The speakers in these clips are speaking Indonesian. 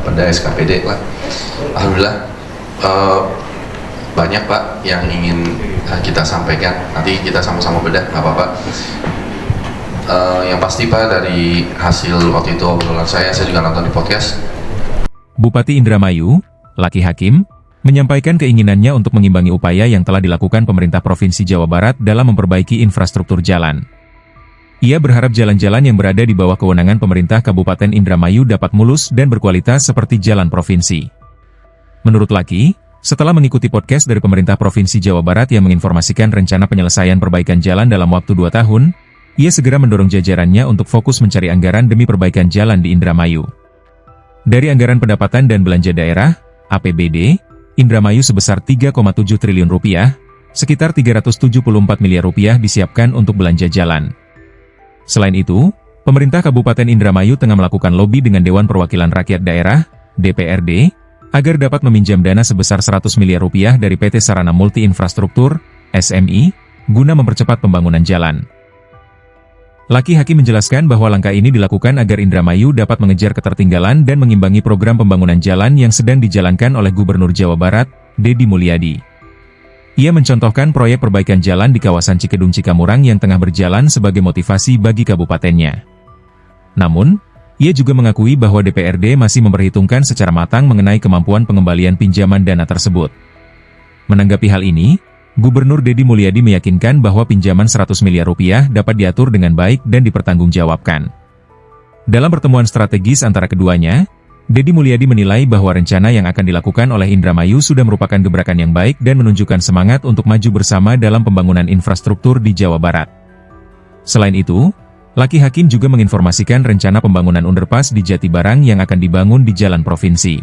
Pemda, SKPD lah. Alhamdulillah banyak Pak yang ingin kita sampaikan. Nanti kita sama-sama bedah, nggak apa-apa. Yang pasti Pak, dari hasil waktu itu obrolan saya juga nonton di podcast. Bupati Indramayu, Laki Hakim, menyampaikan keinginannya untuk mengimbangi upaya yang telah dilakukan pemerintah Provinsi Jawa Barat dalam memperbaiki infrastruktur jalan. Ia berharap jalan-jalan yang berada di bawah kewenangan pemerintah Kabupaten Indramayu dapat mulus dan berkualitas seperti jalan provinsi. Menurut Laki, setelah mengikuti podcast dari pemerintah Provinsi Jawa Barat yang menginformasikan rencana penyelesaian perbaikan jalan dalam waktu 2 tahun, ia segera mendorong jajarannya untuk fokus mencari anggaran demi perbaikan jalan di Indramayu. Dari anggaran pendapatan dan belanja daerah, APBD, Indramayu sebesar 3,7 triliun rupiah, sekitar 374 miliar rupiah disiapkan untuk belanja jalan. Selain itu, pemerintah Kabupaten Indramayu tengah melakukan lobi dengan Dewan Perwakilan Rakyat Daerah, DPRD, agar dapat meminjam dana sebesar 100 miliar rupiah dari PT Sarana Multi Infrastruktur, SMI, guna mempercepat pembangunan jalan. Laki Hakim menjelaskan bahwa langkah ini dilakukan agar Indramayu dapat mengejar ketertinggalan dan mengimbangi program pembangunan jalan yang sedang dijalankan oleh Gubernur Jawa Barat, Deddy Mulyadi. Ia mencontohkan proyek perbaikan jalan di kawasan Cikedung Cikamurang yang tengah berjalan sebagai motivasi bagi kabupatennya. Namun, ia juga mengakui bahwa DPRD masih memperhitungkan secara matang mengenai kemampuan pengembalian pinjaman dana tersebut. Menanggapi hal ini, Gubernur Deddy Mulyadi meyakinkan bahwa pinjaman 100 miliar rupiah dapat diatur dengan baik dan dipertanggungjawabkan. Dalam pertemuan strategis antara keduanya, Deddy Mulyadi menilai bahwa rencana yang akan dilakukan oleh Indramayu sudah merupakan gebrakan yang baik dan menunjukkan semangat untuk maju bersama dalam pembangunan infrastruktur di Jawa Barat. Selain itu, Laki Hakim juga menginformasikan rencana pembangunan underpass di Jatibarang yang akan dibangun di jalan provinsi.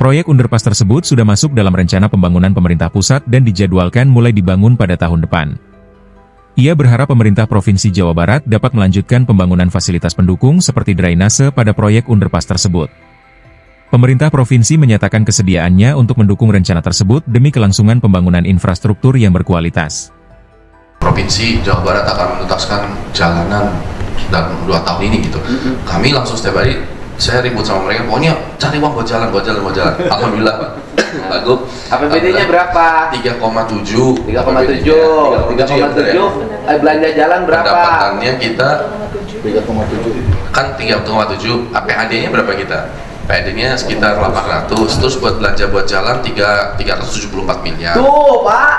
Proyek underpass tersebut sudah masuk dalam rencana pembangunan pemerintah pusat dan dijadwalkan mulai dibangun pada tahun depan. Ia berharap pemerintah Provinsi Jawa Barat dapat melanjutkan pembangunan fasilitas pendukung seperti drainase pada proyek underpass tersebut. Pemerintah provinsi menyatakan kesediaannya untuk mendukung rencana tersebut demi kelangsungan pembangunan infrastruktur yang berkualitas. Provinsi Jawa Barat akan menuntaskan jalanan dalam 2 tahun ini gitu. Kami langsung setiap hari saya ribut sama mereka, pokoknya cari uang buat jalan. Alhamdulillah Pak. Bagus. APBD-nya berapa? 3,7. 3,7. Belanja jalan berapa? Pendapatannya kita 3,7. Kan 3,7. APAD-nya berapa kita? PAD-nya sekitar 800. Terus buat belanja buat jalan 374 miliar. Tuh, Pak.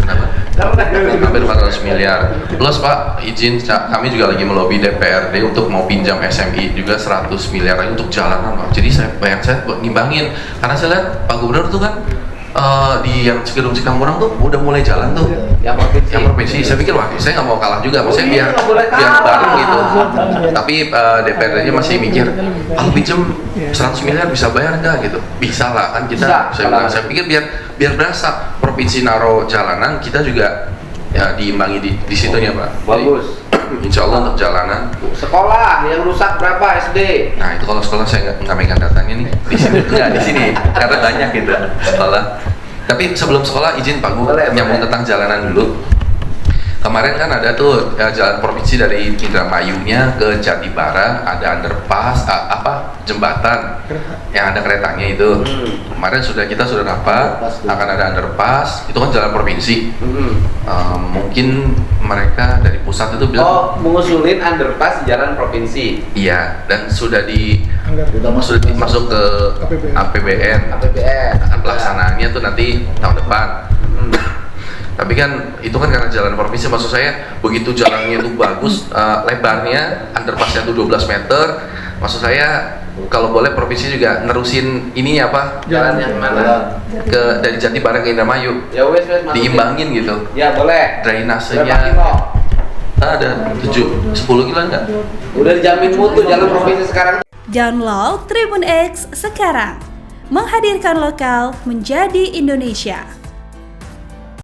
Kenapa? Hampir 400 miliar. Plus Pak, izin kami juga lagi melobi DPRD untuk mau pinjam SMI juga 100 miliar lagi untuk jalanan Pak. Jadi saya buat ngimbangin, karena saya lihat Pak Gubernur tuh kan di yang Cikedung Cikamurang tuh udah mulai jalan tuh. Yang provinsi. Saya pikir wah, saya nggak mau kalah juga, maksudnya biar bareng gitu. Tapi DPRD-nya masih mikir, kalau pinjam 100 miliar bisa bayar nggak gitu? Bisa lah kan kita. Saya pikir biar berasa provinsi naro jalanan, kita juga ya diimbangi di situnya Pak. Bagus. Insya Allah untuk jalanan. Sekolah yang rusak berapa SD? Nah itu kalau sekolah saya nggak megang datanya nih. Di sini nggak di sini karena banyak gitu sekolah. Tapi sebelum sekolah izin Pak Gu nyambung tentang jalanan dulu. Kemarin kan ada tuh jalan provinsi dari Indramayunya ke Jatibarang, ada underpass, jembatan yang ada keretanya itu. Kemarin kita sudah dapat akan ada underpass, itu kan jalan provinsi. Mungkin mereka dari pusat itu bilang mengusulin underpass di jalan provinsi. Iya, dan sudah masuk ke APBN. Pelaksanaannya tuh nanti tahun depan. Tapi kan itu kan karena jalan provinsi, maksud saya begitu jalannya itu bagus, lebarnya underpassnya itu 12 meter, maksud saya kalau boleh provinsi juga nerusin ininya apa Jalannya mana? Dari Jatibarang ke Indramayu. Ya wes diimbangin gitu. Ya boleh. Drainasenya ada 10 kilo enggak? Udah dijamin mutu jalan provinsi sekarang. Download Tribun X sekarang. Menghadirkan lokal menjadi Indonesia.